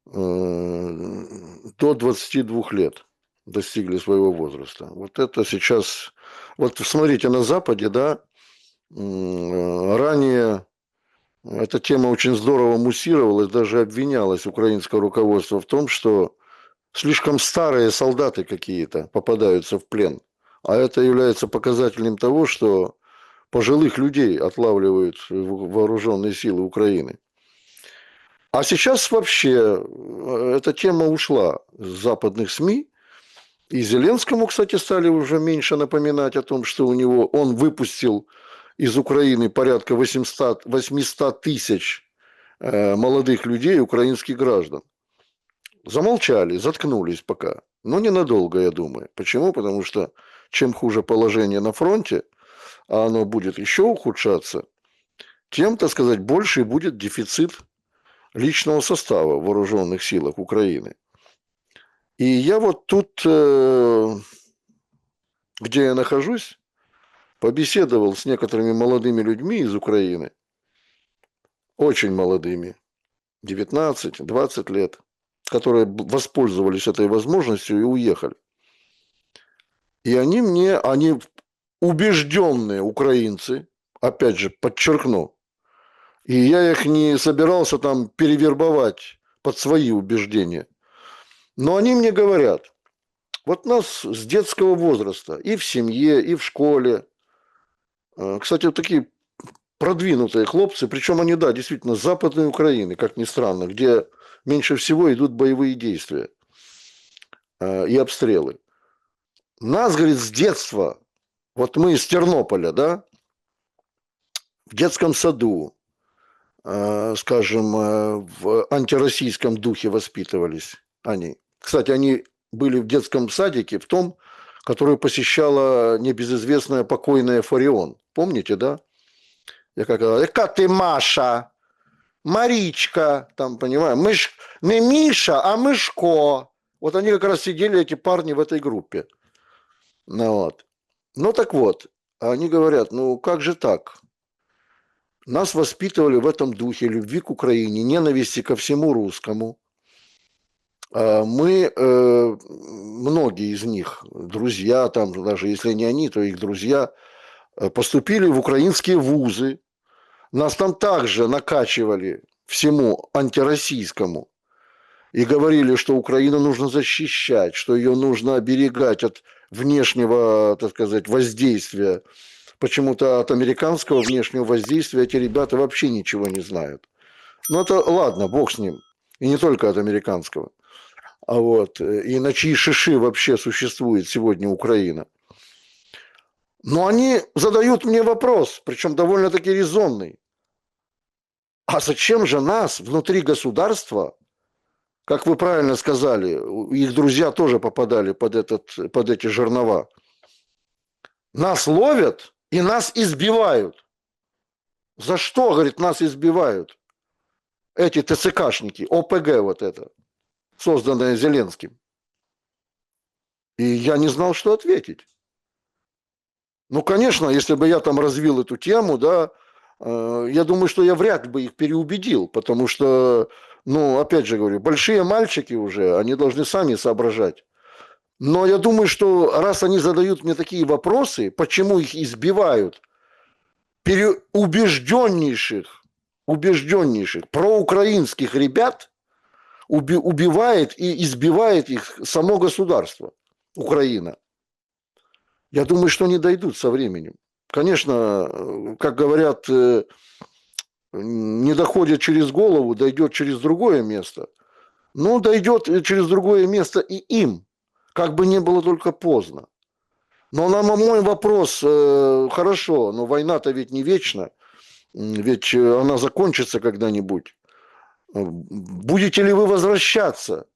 до 22 лет достигли своего возраста. Вот это сейчас... Вот смотрите, на Западе, да, ранее эта тема очень здорово муссировалась, даже обвинялось украинское руководство в том, что слишком старые солдаты какие-то попадаются в плен. А это является показателем того, что пожилых людей отлавливают вооруженные силы Украины. А сейчас вообще эта тема ушла с западных СМИ. И Зеленскому, кстати, стали уже меньше напоминать о том, что у него он выпустил из Украины порядка 800 тысяч молодых людей, украинских граждан. Замолчали, заткнулись пока. Но ненадолго, я думаю. Почему? Потому что чем хуже положение на фронте, а оно будет еще ухудшаться, тем, так сказать, больше будет дефицит личного состава в вооруженных силах Украины. И я вот тут, где я нахожусь, побеседовал с некоторыми молодыми людьми из Украины, очень молодыми, 19-20 лет, которые воспользовались этой возможностью и уехали. И они убежденные украинцы, опять же, подчеркну, и я их не собирался там перевербовать под свои убеждения. Но они мне говорят, вот нас с детского возраста и в семье, и в школе, кстати, вот такие продвинутые хлопцы, причем они, да, действительно, с Западной Украины, как ни странно, где меньше всего идут боевые действия и обстрелы. Нас, говорит, с детства, вот мы из Тернополя, да, в детском саду, скажем, в антироссийском духе воспитывались они. Кстати, они были в детском садике, в том, который посещала небезызвестная покойная Фарион. Помните, да? Я как говорила, яка ты Маша, Маричка, там, понимаю, не Миша, а Мышко. Вот они как раз сидели, эти парни, в этой группе. Ну, вот. Ну так вот, они говорят, ну как же так? Нас воспитывали в этом духе любви к Украине, ненависти ко всему русскому. Мы, многие из них, друзья, там, даже если не они, то их друзья, поступили в украинские вузы. Нас там также накачивали всему антироссийскому. И говорили, что Украину нужно защищать, что ее нужно оберегать от внешнего, так сказать, воздействия. Почему-то от американского внешнего воздействия эти ребята вообще ничего не знают. Ну, это ладно, бог с ним. И не только от американского. А вот, и на чьи шиши вообще существует сегодня Украина. Но они задают мне вопрос, причем довольно-таки резонный. А зачем же нас внутри государства, как вы правильно сказали, их друзья тоже попадали под эти жернова, нас ловят и нас избивают. За что, говорит, нас избивают? Эти ТЦКшники, ОПГ вот это, созданное Зеленским. И я не знал, что ответить. Ну, конечно, если бы я там развил эту тему, да, я думаю, что я вряд ли бы их переубедил, потому что, ну, опять же говорю, большие мальчики уже, они должны сами соображать. Но я думаю, что раз они задают мне такие вопросы, почему их избивают, убежденнейших проукраинских ребят убивает и избивает их само государство Украина. Я думаю, что они дойдут со временем. Конечно, как говорят, не доходит через голову, дойдет через другое место. Ну, дойдет через другое место и им, как бы не было только поздно. Но на мой вопрос, хорошо, но война-то ведь не вечна, ведь она закончится когда-нибудь. Будете ли вы возвращаться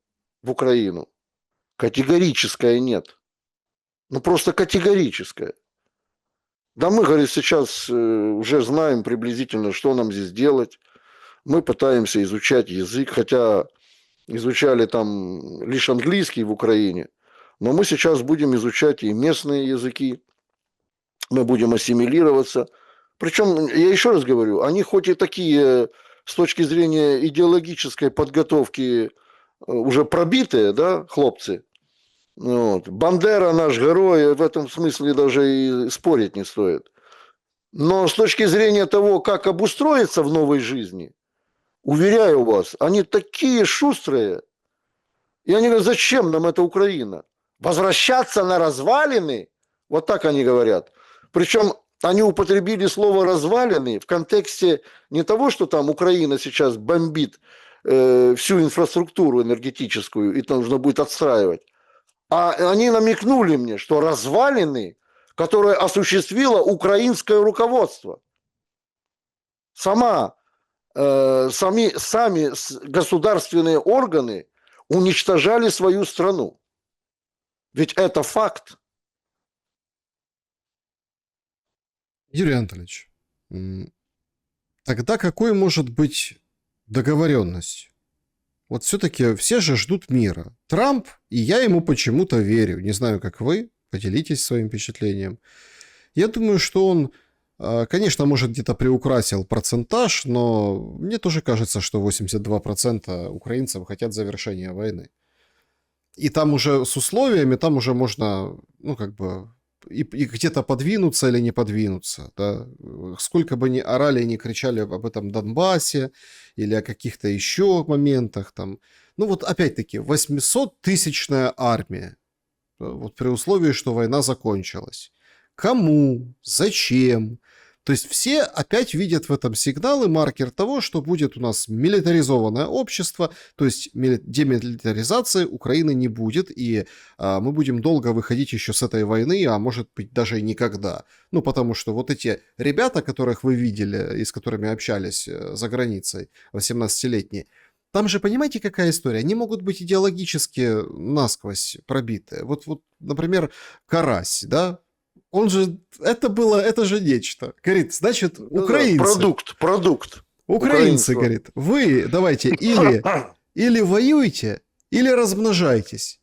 в Украину? Категорическое нет. Ну, просто категорическое. Да мы, говорит, сейчас уже знаем приблизительно, что нам здесь делать. Мы пытаемся изучать язык, хотя изучали там лишь английский в Украине. Но мы сейчас будем изучать и местные языки. Мы будем ассимилироваться. Причем, я еще раз говорю, они хоть и такие с точки зрения идеологической подготовки уже пробитые, да, хлопцы. Вот. Бандера наш герой, в этом смысле даже и спорить не стоит. Но с точки зрения того, как обустроиться в новой жизни, уверяю вас, они такие шустрые. И они говорят, зачем нам эта Украина? Возвращаться на развалины? Вот так они говорят. Причем они употребили слово развалины в контексте не того, что там Украина сейчас бомбит всю инфраструктуру энергетическую, и там нужно будет отстраивать. А они намекнули мне, что развалины, которые осуществило украинское руководство. Сами государственные органы уничтожали свою страну. Ведь это факт. Юрий Анатольевич, тогда какой может быть договоренность? Вот все-таки все же ждут мира. Трамп, и я ему почему-то верю. Не знаю, как вы, поделитесь своим впечатлением. Я думаю, что он, конечно, может, где-то приукрасил процентаж, но мне тоже кажется, что 82% украинцев хотят завершения войны. И там уже с условиями, там уже можно, ну, как бы, и где-то подвинуться или не подвинуться. Да? Сколько бы ни орали, ни кричали об этом Донбассе или о каких-то еще моментах. Там. Ну вот опять-таки 800-тысячная армия. Вот при условии, что война закончилась. Кому? Зачем? То есть все опять видят в этом сигнал и маркер того, что будет у нас милитаризованное общество, то есть демилитаризации Украины не будет, и мы будем долго выходить еще с этой войны, а может быть даже и никогда. Ну, потому что вот эти ребята, которых вы видели и с которыми общались за границей, 18-летние, там же, понимаете, какая история? Они могут быть идеологически насквозь пробиты. Вот, например, Карась, да? Он же, это же нечто. Говорит, значит, Да, украинцы, продукт украинцы, украинского. говорит, вы давайте или воюйте, или размножайтесь.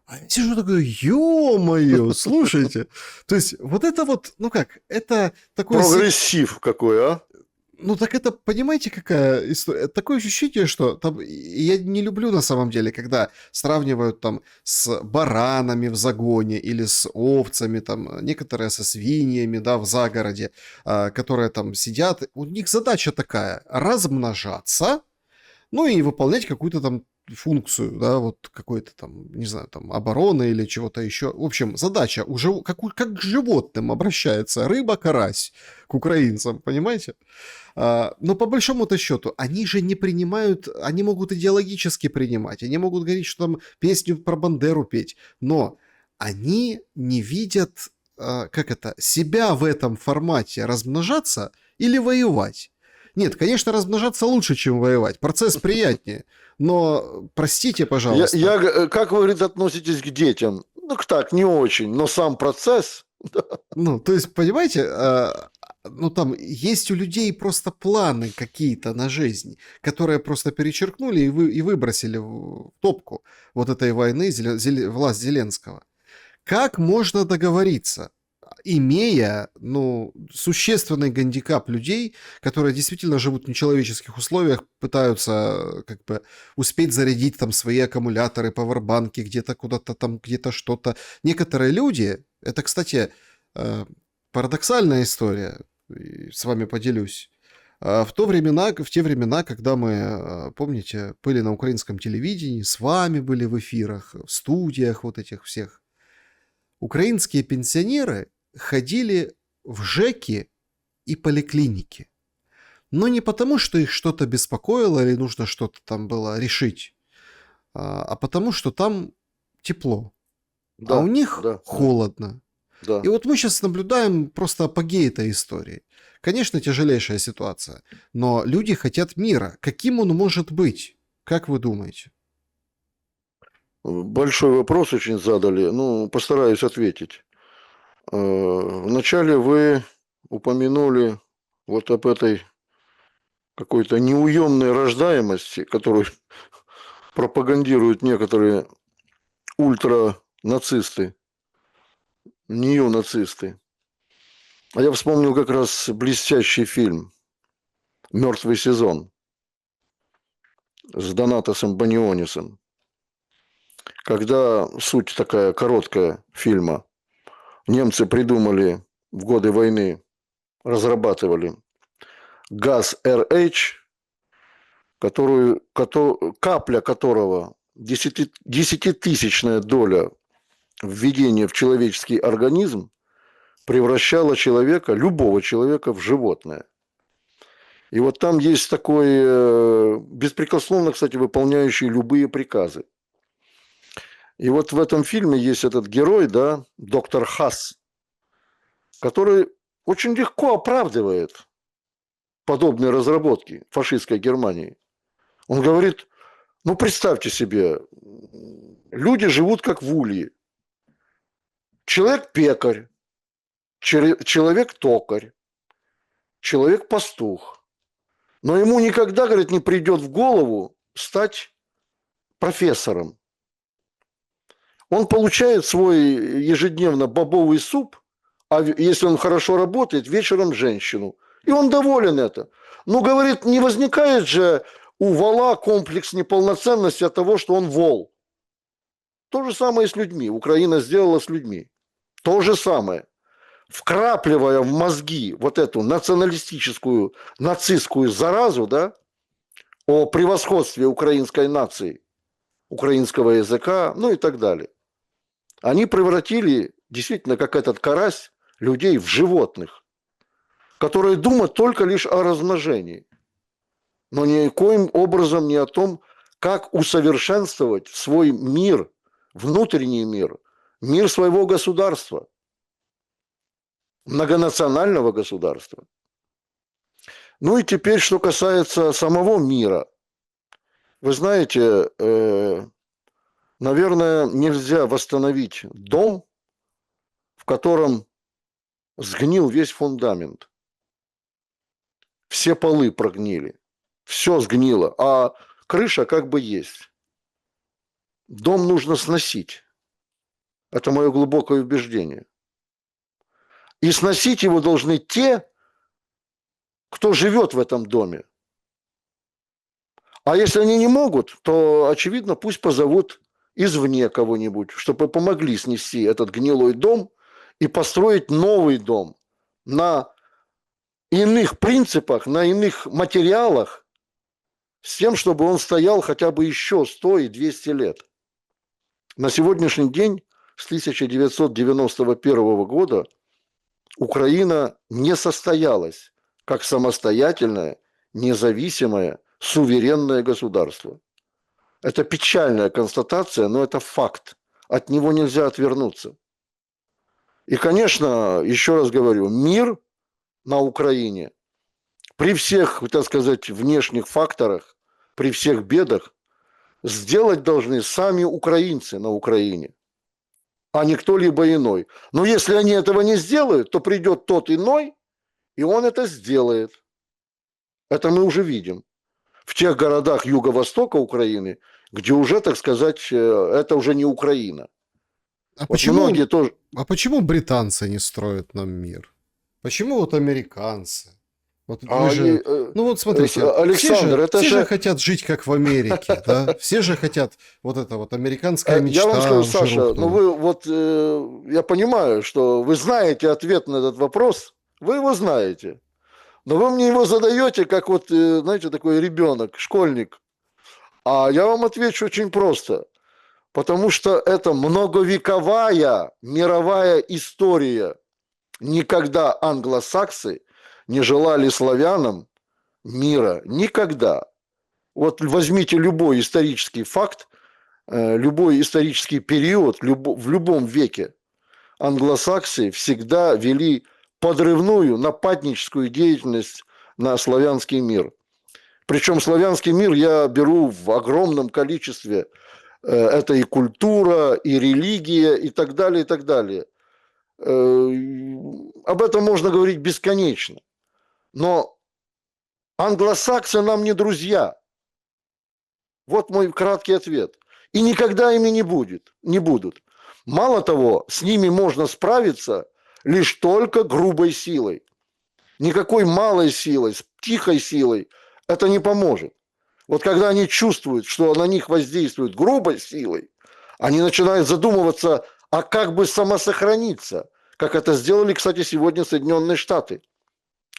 А я сижу такой, ё-моё, слушайте. То есть вот это вот, ну как, это такой... Прогрессив какой, а? Ну так это, понимаете, какая история? Такое ощущение, что там, я не люблю на самом деле, когда сравнивают там с баранами в загоне или с овцами, там некоторые со свиньями, да, в загороде, которые там сидят. У них задача такая — размножаться, ну и выполнять какую-то там функцию, да, вот какой-то там, не знаю, там обороны или чего-то еще. В общем, задача уже как к животным обращается рыба, карась к украинцам, понимаете? Но по большому-то счету, они же не принимают, они могут идеологически принимать, они могут говорить, что там песню про Бандеру петь, но они не видят, себя в этом формате размножаться или воевать. Нет, конечно, размножаться лучше, чем воевать, процесс приятнее, но простите, пожалуйста. Как вы, говорит, относитесь к детям? Ну, так, не очень, но сам процесс... Ну, то есть, понимаете, ну там есть у людей просто планы какие-то на жизнь, которые просто перечеркнули и выбросили в топку вот этой войны власть Зеленского. Как можно договориться, имея, ну, существенный гандикап людей, которые действительно живут в нечеловеческих условиях, пытаются как бы успеть зарядить там свои аккумуляторы, пауэрбанки где-то куда-то там, где-то что-то. Некоторые люди, это, кстати, парадоксальная история, и с вами поделюсь. В те времена, когда мы, помните, были на украинском телевидении, с вами были в эфирах, в студиях вот этих всех, украинские пенсионеры ходили в ЖЭКи и поликлиники. Но не потому, что их что-то беспокоило или нужно что-то там было решить, а потому, что там тепло, а у Да, них да, холодно. да. И вот мы сейчас наблюдаем просто апогей этой истории. Конечно, тяжелейшая ситуация, но люди хотят мира. Каким он может быть? Как вы думаете? Большой вопрос очень задали. Ну, постараюсь ответить. Вначале вы упомянули вот об этой какой-то неуемной рождаемости, которую пропагандируют некоторые ультранацисты, неонацисты. А я вспомнил как раз блестящий фильм «Мертвый сезон» с Донатасом Банионисом. Когда суть такая короткая фильма, немцы придумали в годы войны, разрабатывали газ RH, капля которого, десятитысячная доля введения в человеческий организм превращала человека, любого человека, в животное. И вот там есть такой, беспрекословно, кстати, выполняющий любые приказы. И вот в этом фильме есть этот герой, да, доктор Хасс, который очень легко оправдывает подобные разработки фашистской Германии. Он говорит, ну представьте себе, люди живут как в улье. Человек пекарь, человек токарь, человек пастух. Но ему никогда, говорит, не придет в голову стать профессором. Он получает свой ежедневно бобовый суп, а если он хорошо работает, вечером женщину. И он доволен это. Ну, говорит, не возникает же у вола комплекс неполноценности от того, что он вол. То же самое и с людьми. Украина сделала с людьми. То же самое. Вкрапливая в мозги вот эту националистическую, нацистскую заразу, да, о превосходстве украинской нации, украинского языка, ну и так далее. Они превратили, действительно, как этот карась, людей в животных, которые думают только лишь о размножении, но никоим образом не о том, как усовершенствовать свой мир, внутренний мир, мир своего государства, многонационального государства. Ну и теперь, что касается самого мира. Вы знаете, наверное, нельзя восстановить дом, в котором сгнил весь фундамент. Все полы прогнили, все сгнило, а крыша как бы есть. Дом нужно сносить. Это мое глубокое убеждение. И сносить его должны те, кто живет в этом доме. А если они не могут, то, очевидно, пусть позовут извне кого-нибудь, чтобы помогли снести этот гнилой дом и построить новый дом на иных принципах, на иных материалах, с тем, чтобы он стоял хотя бы еще 100 и 200 лет. На сегодняшний день, с 1991 года, Украина не состоялась как самостоятельное, независимое, суверенное государство. Это печальная констатация, но это факт. От него нельзя отвернуться. И, конечно, еще раз говорю, мир на Украине при всех, так сказать, внешних факторах, при всех бедах сделать должны сами украинцы на Украине, а не кто-либо иной. Но если они этого не сделают, то придет тот иной, и он это сделает. Это мы уже видим. В тех городах юго-востока Украины, где уже, так сказать, это уже не Украина. А Вот почему, многие тоже... а почему британцы не строят нам мир? Почему вот американцы? Вот мы же, ну вот смотрите, Александр, это все же же... хотят жить как в Америке, да? Все же хотят вот это вот американская мечта. Я вам скажу, уже Саша, ну рухнула. вы вот, я понимаю, что вы знаете ответ на этот вопрос, вы его знаете, но вы мне его задаете, как вот, знаете, такой ребенок, школьник. А я вам отвечу очень просто, потому что это многовековая мировая история. Никогда англосаксы не желали славянам мира, никогда. Вот возьмите любой исторический факт, любой исторический период в любом веке. Англосаксы всегда вели подрывную, нападническую деятельность на славянский мир. Причем славянский мир я беру в огромном количестве. Это и культура, и религия, и так далее, и так далее. Об этом можно говорить бесконечно. Но англосаксы нам не друзья. Вот мой краткий ответ. И никогда ими не будут. Мало того, с ними можно справиться лишь только грубой силой. Никакой малой силой, тихой силой это не поможет. Вот когда они чувствуют, что на них воздействует грубой силой, они начинают задумываться, а как бы самосохраниться, как это сделали, кстати, сегодня Соединенные Штаты.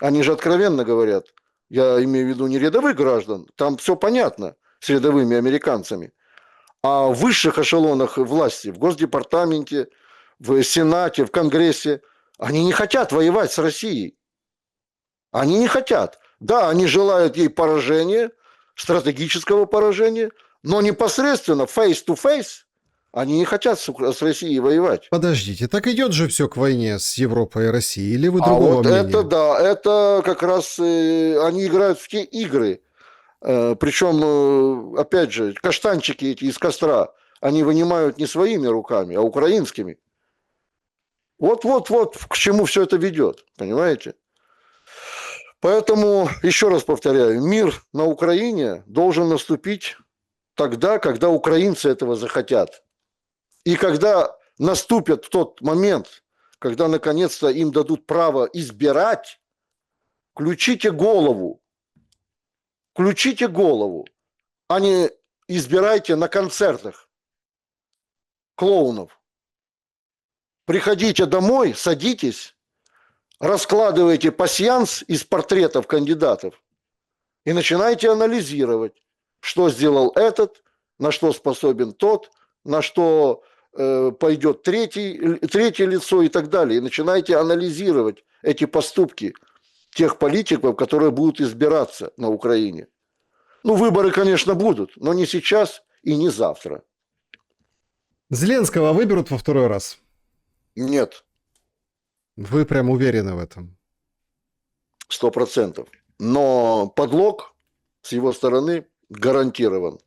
Они же откровенно говорят, я имею в виду не рядовых граждан, там все понятно с рядовыми американцами, а в высших эшелонах власти, в Госдепартаменте, в Сенате, в Конгрессе, они не хотят воевать с Россией. Они не хотят. Да, они желают ей поражения, стратегического поражения, но непосредственно face-to-face они не хотят с Россией воевать. Подождите, так идет же все к войне с Европой и Россией, или вы А другого вот мнения? это да, это как раз они играют в те игры, причем, опять же, каштанчики эти из костра, они вынимают не своими руками, а украинскими. Вот к чему все это ведет, понимаете? Поэтому, еще раз повторяю, мир на Украине должен наступить тогда, когда украинцы этого захотят. И когда наступит тот момент, когда наконец-то им дадут право избирать, включите голову, а не избирайте на концертах клоунов. Приходите домой, садитесь, раскладывайте пасьянс из портретов кандидатов и начинайте анализировать, что сделал этот, на что способен тот, на что пойдет третье лицо и так далее. И начинайте анализировать эти поступки. тех политиков, которые будут избираться на Украине. Ну, выборы, конечно, будут, но не сейчас и не завтра. Зеленского выберут во второй раз. Нет, Вы прям уверены в этом? 100%. Но подлог с его стороны гарантирован.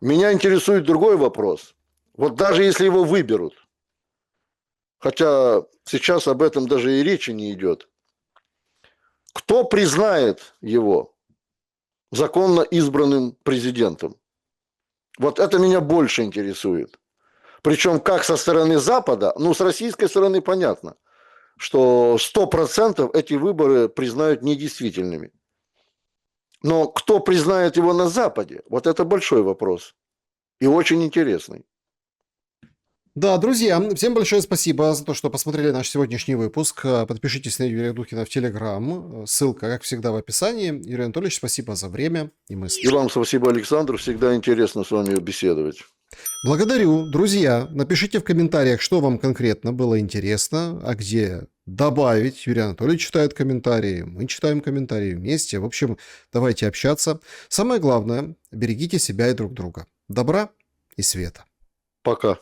Меня интересует другой вопрос. Вот даже если его выберут, хотя сейчас об этом даже и речи не идет, кто признает его законно избранным президентом? Вот это меня больше интересует. Причем как со стороны Запада, ну, с российской стороны понятно, что 100% эти выборы признают недействительными. Но кто признает его на Западе? Вот это большой вопрос. И очень интересный. Да, друзья, всем большое спасибо за то, что посмотрели наш сегодняшний выпуск. Подпишитесь на Юрия Духина в Телеграм. Ссылка, как всегда, в описании. Юрий Анатольевич, спасибо за время и мысли. И вам спасибо, Александр. Всегда интересно с вами беседовать. Благодарю, друзья. Напишите в комментариях, что вам конкретно было интересно, а где добавить. Юрий Анатольевич читает комментарии, мы читаем комментарии вместе. В общем, давайте общаться. Самое главное, берегите себя и друг друга. Добра и света. Пока.